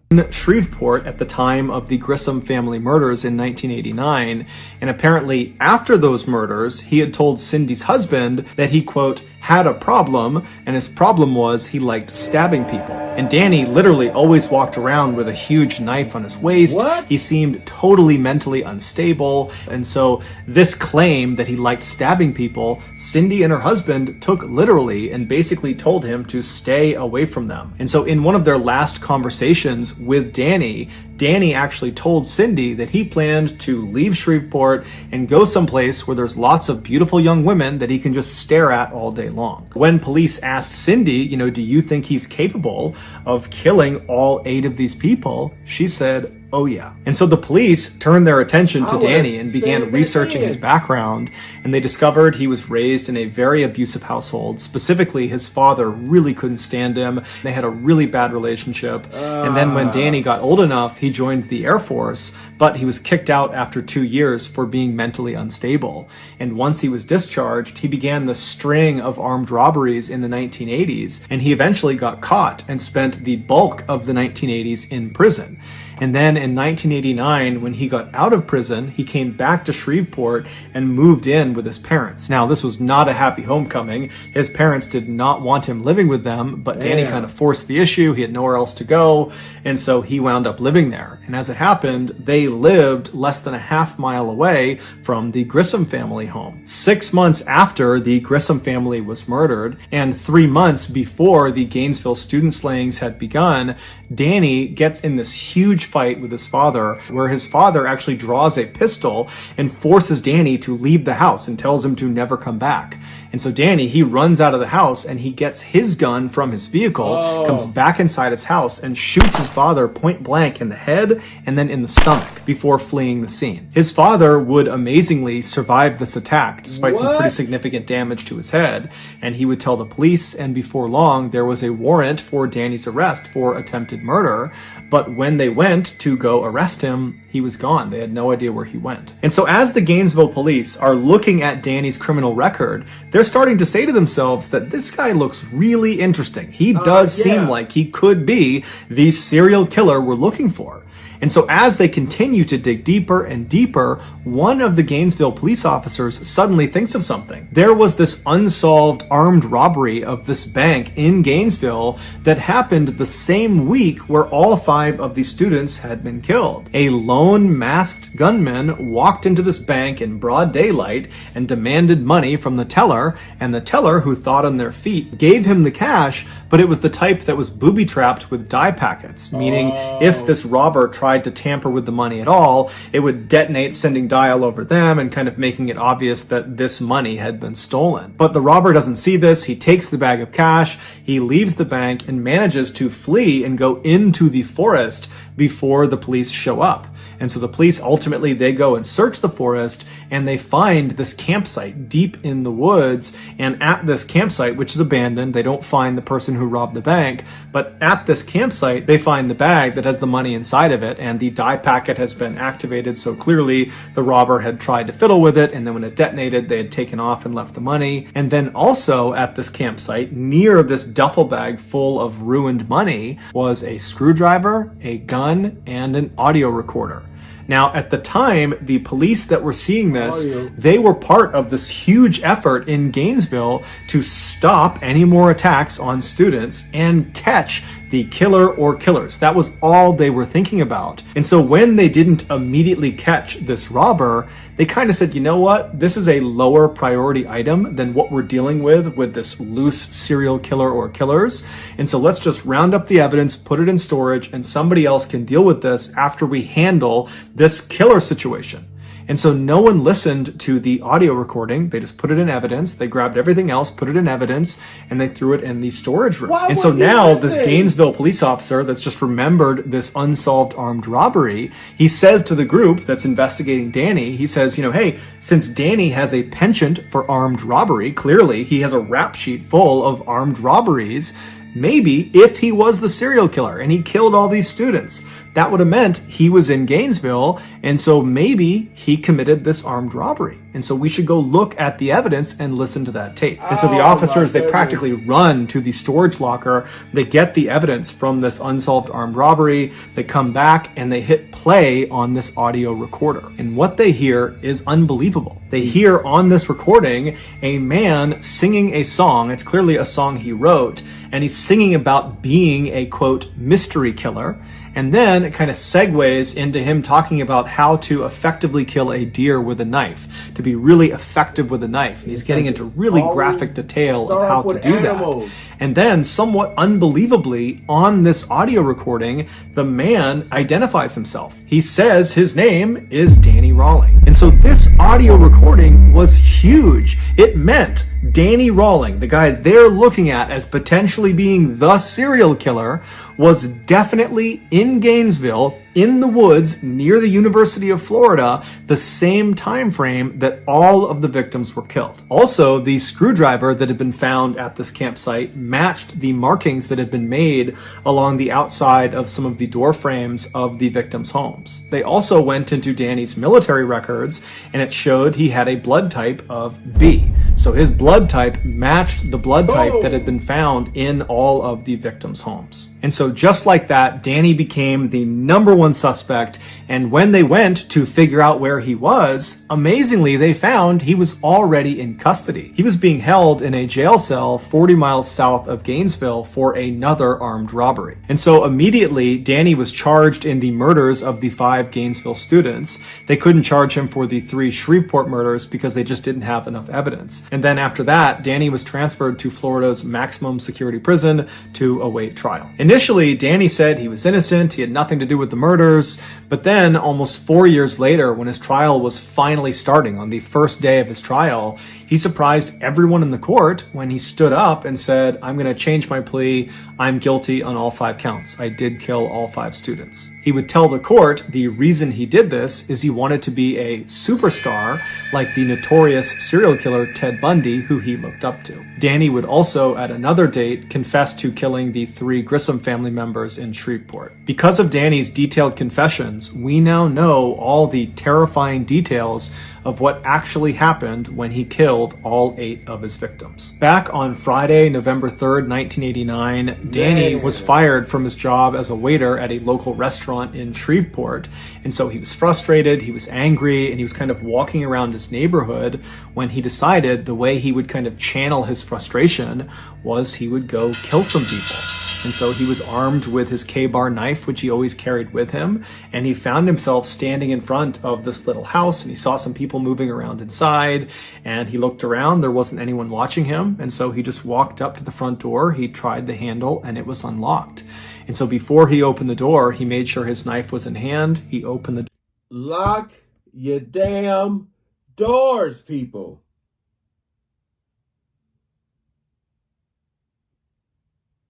In Shreveport at the time of the Grissom family murders in 1989, and apparently after those murders, he had told Cindy's husband that he, quote, had a problem, and his problem was he liked stabbing people. And Danny literally always walked around with a huge knife on his waist. What? He seemed totally mentally unstable. And so this claim that he liked stabbing people, Cindy and her husband took literally and basically told him to stay away from them. And so in one of their last conversations with Danny, Danny actually told Cindy that he planned to leave Shreveport and go someplace where there's lots of beautiful young women that he can just stare at all day long. When police asked Cindy, do you think he's capable of killing all 8 of these people? She said, oh yeah. And so the police turned their attention to Danny and began researching his background, and they discovered he was raised in a very abusive household. Specifically, his father really couldn't stand him. They had a really bad relationship. And then when Danny got old enough, he joined the Air Force, but he was kicked out after 2 years for being mentally unstable. And once he was discharged, he began the string of armed robberies in the 1980s, and he eventually got caught and spent the bulk of the 1980s in prison. And then in 1989, when he got out of prison, he came back to Shreveport and moved in with his parents. Now, this was not a happy homecoming. His parents did not want him living with them, but Danny kind of forced the issue. He had nowhere else to go, and so he wound up living there. And as it happened, they lived less than a half-mile away from the Grissom family home. 6 months after the Grissom family was murdered, and 3 months before the Gainesville student slayings had begun, Danny gets in this huge fight with his father, where his father actually draws a pistol and forces Danny to leave the house and tells him to never come back. And so Danny, he runs out of the house and he gets his gun from his vehicle, comes back inside his house and shoots his father point blank in the head and then in the stomach before fleeing the scene. His father would amazingly survive this attack despite some pretty significant damage to his head, and he would tell the police, and before long there was a warrant for Danny's arrest for attempted murder. But when they went to go arrest him, he was gone. They had no idea where he went. And so as the Gainesville police are looking at Danny's criminal record, they're starting to say to themselves that this guy looks really interesting. He does seem like he could be the serial killer we're looking for. And so as they continue to dig deeper and deeper, one of the Gainesville police officers suddenly thinks of something. There was this unsolved armed robbery of this bank in Gainesville that happened the same week where all 5 of the students had been killed. A lone masked gunman walked into this bank in broad daylight and demanded money from the teller, and the teller, who thought on their feet, gave him the cash, but it was the type that was booby-trapped with dye packets, meaning if this robber tried to tamper with the money at all, it would detonate, sending dye all over them and kind of making it obvious that this money had been stolen. But the robber doesn't see this. He takes the bag of cash, he leaves the bank and manages to flee and go into the forest before the police show up. And so the police ultimately, they go and search the forest and they find this campsite deep in the woods. And at this campsite, which is abandoned, they don't find the person who robbed the bank, but at this campsite, they find the bag that has the money inside of it, and the dye packet has been activated. So clearly the robber had tried to fiddle with it, and then when it detonated, they had taken off and left the money. And then also at this campsite, near this duffel bag full of ruined money, was a screwdriver, a gun, and an audio recorder. Now, at the time, the police that were seeing this, they were part of this huge effort in Gainesville to stop any more attacks on students and catch the killer or killers. That was all they were thinking about. And so when they didn't immediately catch this robber, they kind of said, you know what? This is a lower priority item than what we're dealing with this loose serial killer or killers. And so let's just round up the evidence, put it in storage, and somebody else can deal with this after we handle this killer situation. And so no one listened to the audio recording. They just put it in evidence. They grabbed everything else, put it in evidence, and they threw it in the storage room. And so now this Gainesville police officer that's just remembered this unsolved armed robbery, he says to the group that's investigating Danny, he says, hey, since Danny has a penchant for armed robbery, clearly he has a rap sheet full of armed robberies, maybe if he was the serial killer and he killed all these students, that would have meant he was in Gainesville, and so maybe he committed this armed robbery. And so we should go look at the evidence and listen to that tape. And so the officers, they practically run to the storage locker. They get the evidence from this unsolved armed robbery. They come back and they hit play on this audio recorder. And what they hear is unbelievable. They hear on this recording a man singing a song. It's clearly a song he wrote, and he's singing about being a, quote, mystery killer. And then it kind of segues into him talking about how to effectively kill a deer with a knife, to be really effective with a knife. And he's getting into really graphic detail of how to do that. And then, somewhat unbelievably, on this audio recording, the man identifies himself. He says his name is Danny Rawling. And so this audio recording was huge. It meant Danny Rawling, the guy they're looking at as potentially being the serial killer, was definitely in Gainesville, in the woods near the University of Florida, the same time frame that all of the victims were killed. Also, the screwdriver that had been found at this campsite matched the markings that had been made along the outside of some of the door frames of the victims' homes. They also went into Danny's military records, and it showed he had a blood type of B. So his blood type matched the blood type that had been found in all of the victims' homes. And so just like that, Danny became the #1 one suspect, and when they went to figure out where he was, amazingly, they found he was already in custody. He was being held in a jail cell 40 miles south of Gainesville for another armed robbery. And so immediately, Danny was charged in the murders of the 5 Gainesville students. They couldn't charge him for the 3 Shreveport murders because they just didn't have enough evidence. And then after that, Danny was transferred to Florida's maximum security prison to await trial. Initially, Danny said he was innocent, he had nothing to do with the murders, but then almost 4 years later, when his trial was finally starting on the first day of his trial, he surprised everyone in the court when he stood up and said, "I'm going to change my plea. I'm guilty on all 5 counts. I did kill all 5 students." He would tell the court the reason he did this is he wanted to be a superstar like the notorious serial killer Ted Bundy, who he looked up to. Danny would also, at another date, confess to killing the 3 Grissom family members in Shreveport. Because of Danny's detailed confessions, we now know all the terrifying details of what actually happened when he killed all 8 of his victims. Back on Friday, November 3rd, 1989, Danny was fired from his job as a waiter at a local restaurant in Shreveport. And so he was frustrated, he was angry, and he was kind of walking around his neighborhood when he decided the way he would kind of channel his frustration was he would go kill some people. And so he was armed with his K-bar knife, which he always carried with him, and he found himself standing in front of this little house, and he saw some people moving around inside, and he looked around. There wasn't anyone watching him, and so he just walked up to the front door. He tried the handle, and it was unlocked. And so before he opened the door, he made sure his knife was in hand. He opened the door. Lock your damn doors, people.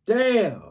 Damn.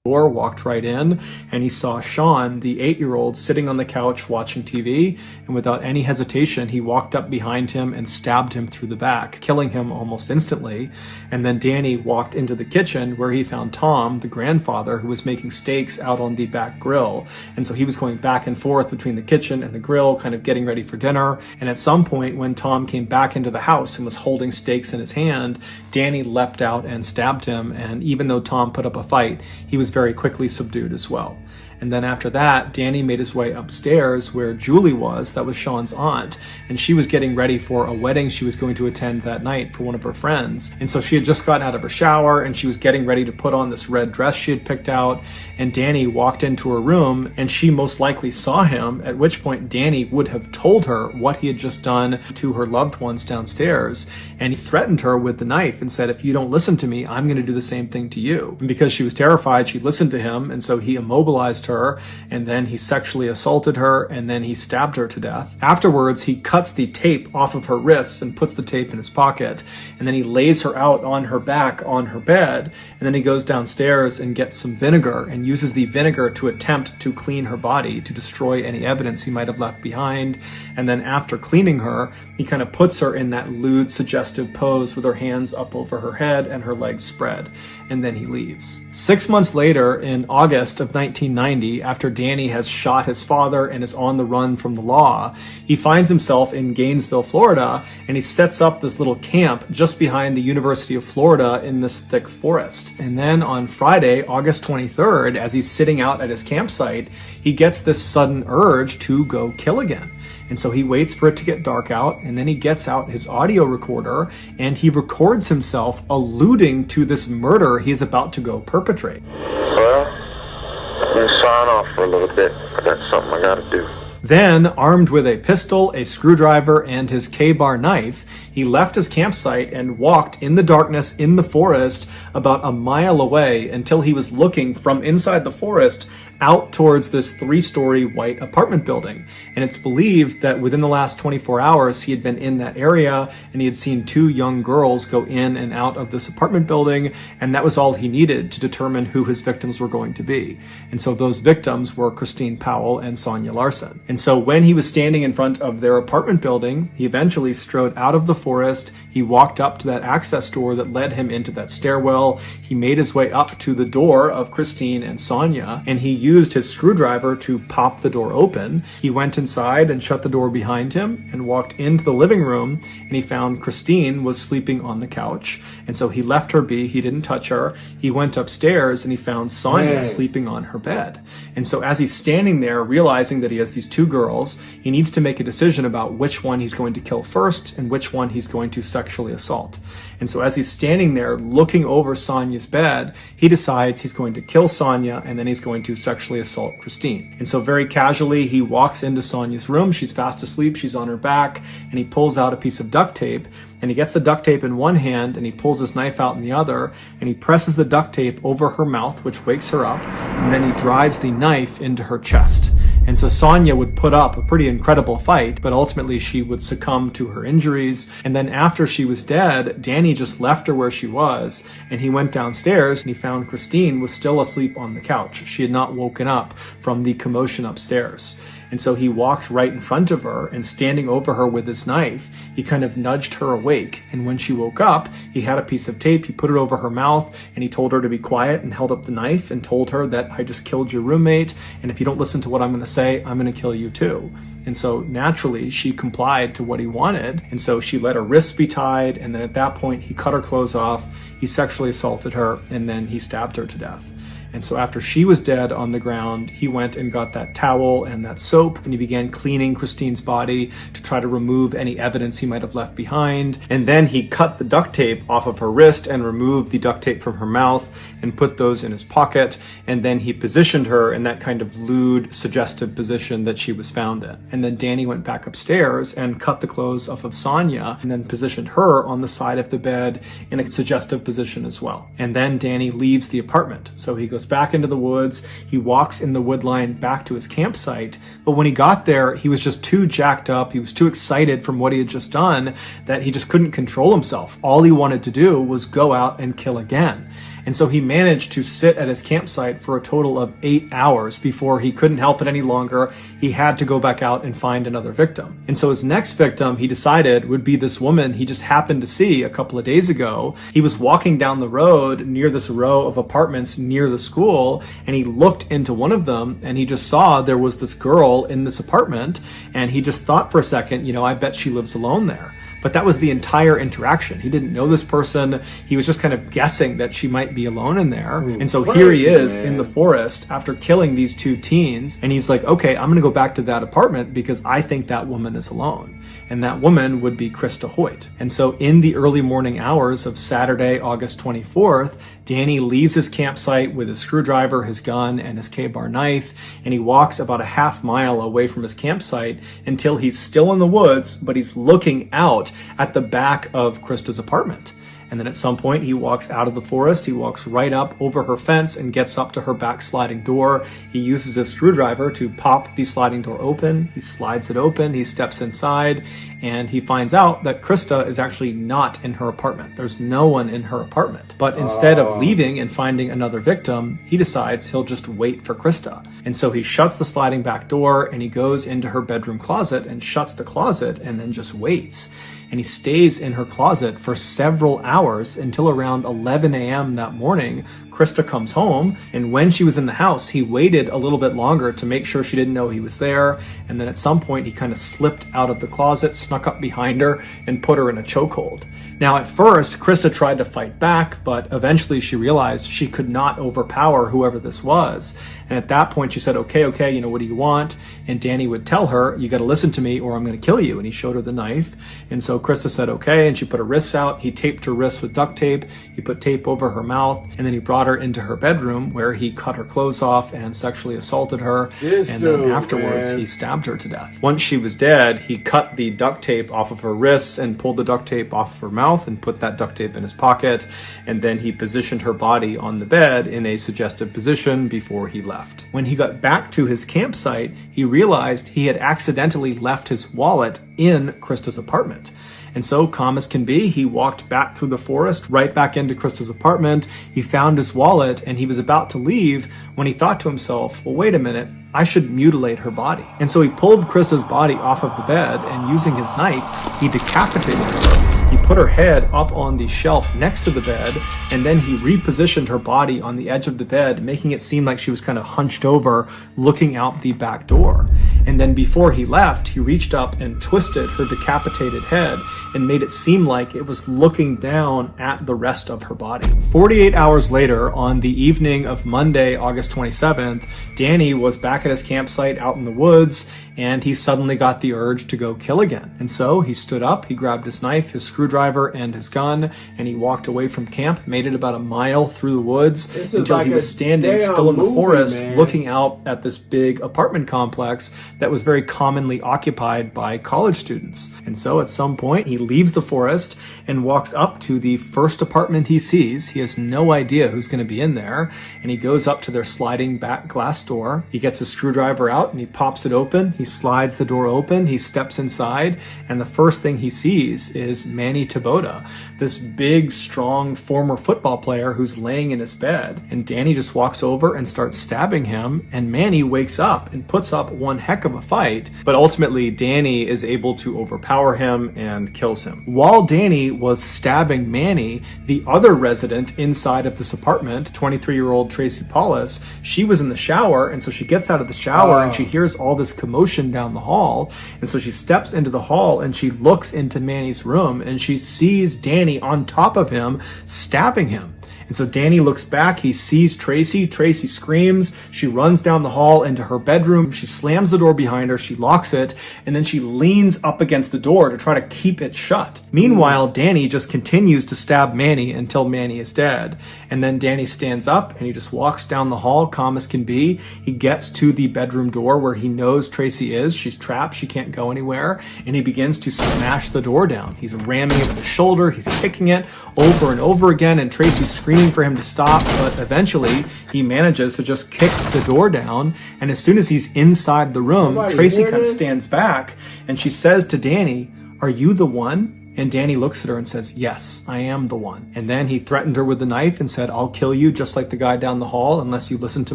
Walked right in, and he saw Sean, the 8-year-old, sitting on the couch watching TV, and without any hesitation, he walked up behind him and stabbed him through the back, killing him almost instantly. And then Danny walked into the kitchen where he found Tom, the grandfather, who was making steaks out on the back grill. And so he was going back and forth between the kitchen and the grill, kind of getting ready for dinner. And at some point, when Tom came back into the house and was holding steaks in his hand, Danny leapt out and stabbed him. And even though Tom put up a fight, he was very quickly subdued as well. And then after that, Danny made his way upstairs where Julie was, that was Sean's aunt, and she was getting ready for a wedding she was going to attend that night for one of her friends. And so she had just gotten out of her shower and she was getting ready to put on this red dress she had picked out, and Danny walked into her room and she most likely saw him, at which point Danny would have told her what he had just done to her loved ones downstairs, and he threatened her with the knife and said, "If you don't listen to me, I'm going to do the same thing to you." And because she was terrified, she listened to him, and so he immobilized her, and then he sexually assaulted her, and then he stabbed her to death. Afterwards, he cuts the tape off of her wrists and puts the tape in his pocket, and then he lays her out on her back on her bed, and then he goes downstairs and gets some vinegar and uses the vinegar to attempt to clean her body, to destroy any evidence he might have left behind. And then after cleaning her, he kind of puts her in that lewd, suggestive pose with her hands up over her head and her legs spread, and then he leaves. 6 months later, in August of 1990, after Danny has shot his father and is on the run from the law, he finds himself in Gainesville, Florida, and he sets up this little camp just behind the University of Florida in this thick forest. And then on Friday, August 23rd, as he's sitting out at his campsite, he gets this sudden urge to go kill again. And so he waits for it to get dark out, and then he gets out his audio recorder and he records himself alluding to this murder he's about to go perpetrate. Well, I'm going to sign off for a little bit. I got something I got to do. Then, armed with a pistol, a screwdriver, and his K-bar knife, he left his campsite and walked in the darkness in the forest about a mile away until he was looking from inside the forest out towards this 3-story white apartment building. And it's believed that within the last 24 hours, he had been in that area and he had seen 2 young girls go in and out of this apartment building, and that was all he needed to determine who his victims were going to be. And so those victims were Christine Powell and Sonia Larson. And so when he was standing in front of their apartment building, he eventually strode out of the forest. He walked up to that access door that led him into that stairwell. He made his way up to the door of Christine and Sonia, and he used his screwdriver to pop the door open. He went inside and shut the door behind him and walked into the living room, and he found Christine was sleeping on the couch. And so he left her be. He didn't touch her. He went upstairs and he found Sonia sleeping on her bed. And so as he's standing there, realizing that he has these two girls, he needs to make a decision about which one he's going to kill first and which one he's going to sexually assault. And so as he's standing there looking over Sonia's bed, he decides he's going to kill Sonia and then he's going to sexually assault Christine. And so very casually, he walks into Sonia's room. She's fast asleep. She's on her back, and he pulls out a piece of duct tape, and he gets the duct tape in one hand and he pulls his knife out in the other, and he presses the duct tape over her mouth, which wakes her up, and then he drives the knife into her chest. And so Sonia would put up a pretty incredible fight, but ultimately she would succumb to her injuries. And then after she was dead, Danny just left her where she was, and he went downstairs and he found Christine was still asleep on the couch. She had not woken up from the commotion upstairs. And so he walked right in front of her, and standing over her with his knife, he kind of nudged her awake. And when she woke up, he had a piece of tape, he put it over her mouth, and he told her to be quiet and held up the knife and told her that I just killed your roommate, and if you don't listen to what I'm going to say, I'm going to kill you too. And so naturally, she complied to what he wanted. And so she let her wrists be tied, and then at that point, he cut her clothes off, he sexually assaulted her, and then he stabbed her to death. And so after she was dead on the ground, he went and got that towel and that soap, and he began cleaning Christine's body to try to remove any evidence he might have left behind. And then he cut the duct tape off of her wrist and removed the duct tape from her mouth and put those in his pocket. And then he positioned her in that kind of lewd, suggestive position that she was found in. And then Danny went back upstairs and cut the clothes off of Sonia and then positioned her on the side of the bed in a suggestive position as well. And then Danny leaves the apartment. So he goes back into the woods. He walks in the wood line back to his campsite. But when he got there, he was just too jacked up. He was too excited from what he had just done that he just couldn't control himself. All he wanted to do was go out and kill again. And so he managed to sit at his campsite for a total of 8 hours before he couldn't help it any longer. He had to go back out and find another victim. And so his next victim, he decided, would be this woman he just happened to see a couple of days ago. He was walking down the road near this row of apartments near the school, and he looked into one of them, and he just saw there was this girl in this apartment, and he just thought for a second, I bet she lives alone there. But that was the entire interaction. He didn't know this person. He was just kind of guessing that she might be alone in there. And so here he is in the forest after killing these two teens. And he's like, okay, I'm going to go back to that apartment because I think that woman is alone. And that woman would be Krista Hoyt. And so in the early morning hours of Saturday, August 24th, Danny leaves his campsite with his screwdriver, his gun, and his K-bar knife, and he walks about a half mile away from his campsite until he's still in the woods, but he's looking out at the back of Krista's apartment. And then at some point, he walks out of the forest, he walks right up over her fence and gets up to her back sliding door. He uses a screwdriver to pop the sliding door open. He slides it open, he steps inside, and he finds out that Krista is actually not in her apartment. There's no one in her apartment. But instead of leaving and finding another victim, he decides he'll just wait for Krista. And so he shuts the sliding back door and he goes into her bedroom closet and shuts the closet and then just waits. And he stays in her closet for several hours until around 11 a.m. that morning. Krista comes home, and when she was in the house, he waited a little bit longer to make sure she didn't know he was there. And then at some point, he kind of slipped out of the closet, snuck up behind her, and put her in a chokehold. Now, at first, Krista tried to fight back, but eventually she realized she could not overpower whoever this was. And at that point, she said, okay, what do you want? And Danny would tell her, you got to listen to me or I'm going to kill you. And he showed her the knife. And so Krista said, okay. And she put her wrists out. He taped her wrists with duct tape. He put tape over her mouth. And then he brought her into her bedroom where he cut her clothes off and sexually assaulted her. And then afterwards, he stabbed her to death. Once she was dead, he cut the duct tape off of her wrists and pulled the duct tape off of her mouth and put that duct tape in his pocket. And then he positioned her body on the bed in a suggestive position before he left. When he got back to his campsite, he realized he had accidentally left his wallet in Krista's apartment. And so, calm as can be, he walked back through the forest, right back into Krista's apartment. He found his wallet and he was about to leave when he thought to himself, well, wait a minute. I should mutilate her body. And so he pulled Krista's body off of the bed, and using his knife, he decapitated her. He put her head up on the shelf next to the bed, and then he repositioned her body on the edge of the bed, making it seem like she was kind of hunched over, looking out the back door. And then before he left, he reached up and twisted her decapitated head and made it seem like it was looking down at the rest of her body. 48 hours later, on the evening of Monday, August 27th, Danny was back at his campsite out in the woods, and he suddenly got the urge to go kill again. And so he stood up, he grabbed his knife, his screwdriver, and his gun, and he walked away from camp, made it about a mile through the woods until he was standing still in the forest, looking out at this big apartment complex that was very commonly occupied by college students. And so at some point, he leaves the forest and walks up to the first apartment he sees. He has no idea who's going to be in there, and he goes up to their sliding back glass door. He gets a screwdriver out and he pops it open. He slides the door open, he steps inside, and the first thing he sees is Manny Taboda, this big, strong former football player who's laying in his bed. And Danny just walks over and starts stabbing him, and Manny wakes up and puts up one heck of a fight, but ultimately Danny is able to overpower him and kills him. While Danny was stabbing Manny, the other resident inside of this apartment, 23-year-old Tracy Paulus, she was in the shower, and so she gets out of the shower and she hears all this commotion down the hall, and so she steps into the hall and she looks into Manny's room and she sees Danny on top of him stabbing him. And so Danny looks back, he sees Tracy, Tracy screams, she runs down the hall into her bedroom, she slams the door behind her, she locks it, and then she leans up against the door to try to keep it shut. Meanwhile, Danny just continues to stab Manny until Manny is dead. And then Danny stands up and he just walks down the hall, calm as can be. He gets to the bedroom door where he knows Tracy is. She's trapped, she can't go anywhere, and he begins to smash the door down. He's ramming it with his shoulder, he's kicking it over and over again, and Tracy's screaming for him to stop, but eventually he manages to just kick the door down, and as soon as he's inside the room, Tracy kind of stands back and she says to Danny, "Are you the one?" And Danny looks at her and says, "Yes, I am the one." And then he threatened her with the knife and said, "I'll kill you just like the guy down the hall unless you listen to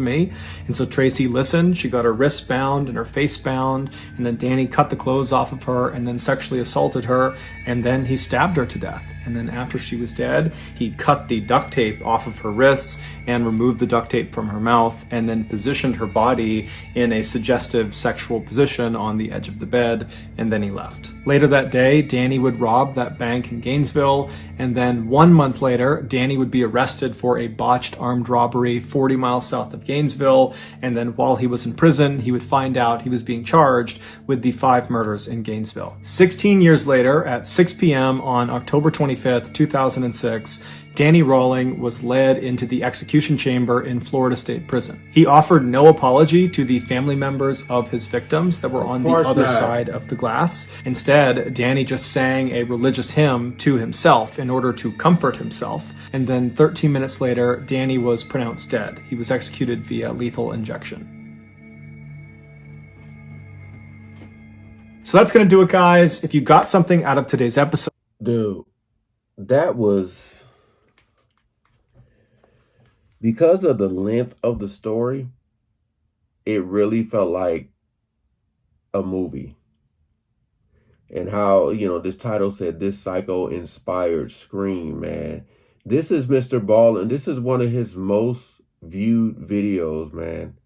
me." And so Tracy listened. She got her wrists bound and her face bound. And then Danny cut the clothes off of her and then sexually assaulted her. And then he stabbed her to death. And then after she was dead, he cut the duct tape off of her wrists and removed the duct tape from her mouth and then positioned her body in a suggestive sexual position on the edge of the bed, and then he left. Later that day, Danny would rob that bank in Gainesville, and then 1 month later, Danny would be arrested for a botched armed robbery 40 miles south of Gainesville, and then while he was in prison, he would find out he was being charged with the 5 murders in Gainesville. 16 years later, at 6 p.m. on October 25th, 2006, Danny Rawling was led into the execution chamber in Florida State Prison. He offered no apology to the family members of his victims that were on the other side of the glass. Instead, Danny just sang a religious hymn to himself in order to comfort himself. And then 13 minutes later, Danny was pronounced dead. He was executed via lethal injection. So that's going to do it, guys. If you got something out of today's episode, Dude, that was... Because of the length of the story, it really felt like a movie. And how, this title said, "This psycho-inspired scream," man. This is Mr. Ball, and this is one of his most viewed videos, man.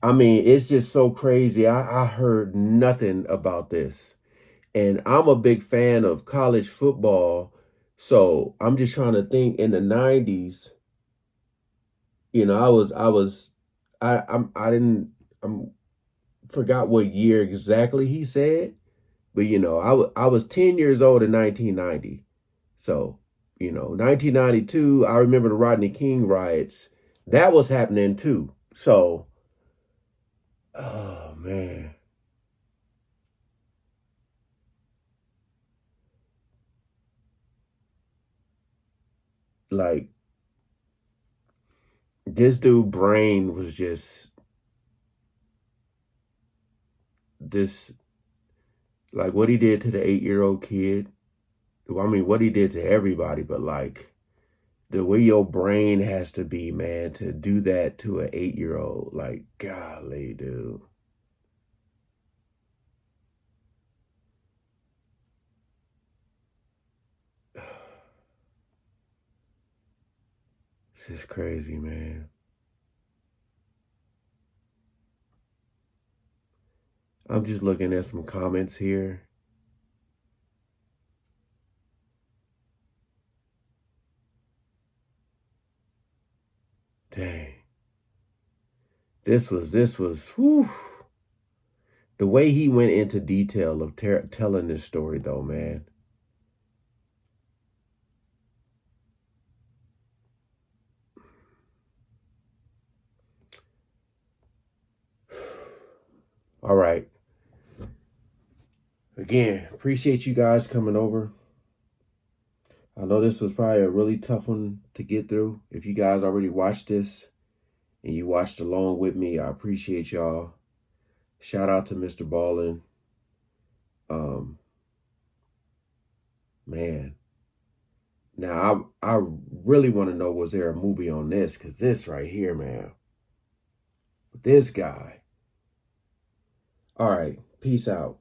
I mean, it's just so crazy. I heard nothing about this. And I'm a big fan of college football, so I'm just trying to think in the 90s. I forgot what year exactly he said, but I was 10 years old in 1990. So, 1992, I remember the Rodney King riots. That was happening too. So, oh man. Like, this dude's brain was just this, like what he did to the 8-year-old kid. I mean, what he did to everybody, but like the way your brain has to be, man, to do that to an 8-year-old. Like, golly, dude. This is crazy, man. I'm just looking at some comments here. Dang. This was, whew. The way he went into detail of telling this story, though, man. All right. Again, appreciate you guys coming over. I know this was probably a really tough one to get through. If you guys already watched this and you watched along with me, I appreciate y'all. Shout out to Mr. Ballin. Man. Now, I really want to know, was there a movie on this? Because this right here, man. This guy. All right. Peace out.